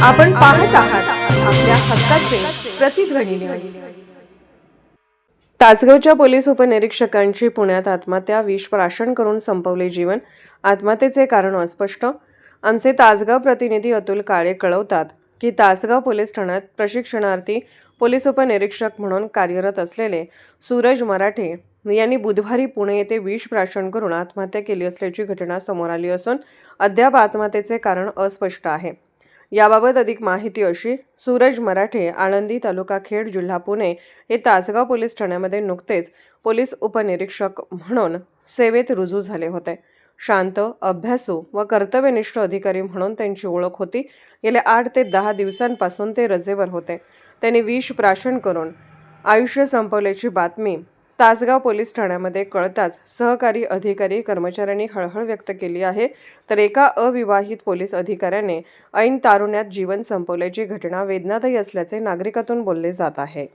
आपण पाहत आहात आपल्या हक्काचे प्रतिध्वनी न्यूज। तासगावच्या पोलीस उपनिरीक्षकांची पुण्यात आत्महत्या, विष प्राशन करून संपवले जीवन। आत्महत्येचे कारण अस्पष्ट। आमचे तासगाव प्रतिनिधी अतुल काळे कळवतात की तासगाव पोलीस ठाण्यात प्रशिक्षणार्थी पोलीस उपनिरीक्षक म्हणून कार्यरत असलेले सूरज मराठे यांनी बुधवारी पुणे येथे विष प्राशन करून आत्महत्या केली असल्याची घटना समोर आली असून अद्याप आत्महत्येचे कारण अस्पष्ट आहे। याबाबत अधिक माहिती अशी, सूरज मराठे आळंदी तालुका खेड जिल्हा पुणे हे तासगाव पोलीस ठाण्यामध्ये नुकतेच पोलीस उपनिरीक्षक म्हणून सेवेत रुजू झाले होते। शांत, अभ्यासू व कर्तव्यनिष्ठ अधिकारी म्हणून त्यांची ओळख होती। गेल्या 8 ते 10 दिवसांपासून ते रजेवर होते। त्यांनी विष प्राशन करून आयुष्य संपवल्याची बातमी तासगाव पोलीस ठाण्यामध्ये कळताच सहकारी अधिकारी कर्मचाऱ्यांनी हळहळ व्यक्त केली आहे। तर एका अविवाहित पोलीस अधिकाऱ्याने ऐन तारुण्यात जीवन संपवल्याची घटना वेदनादायी असल्याचे नागरिकातून बोलले जात आहे।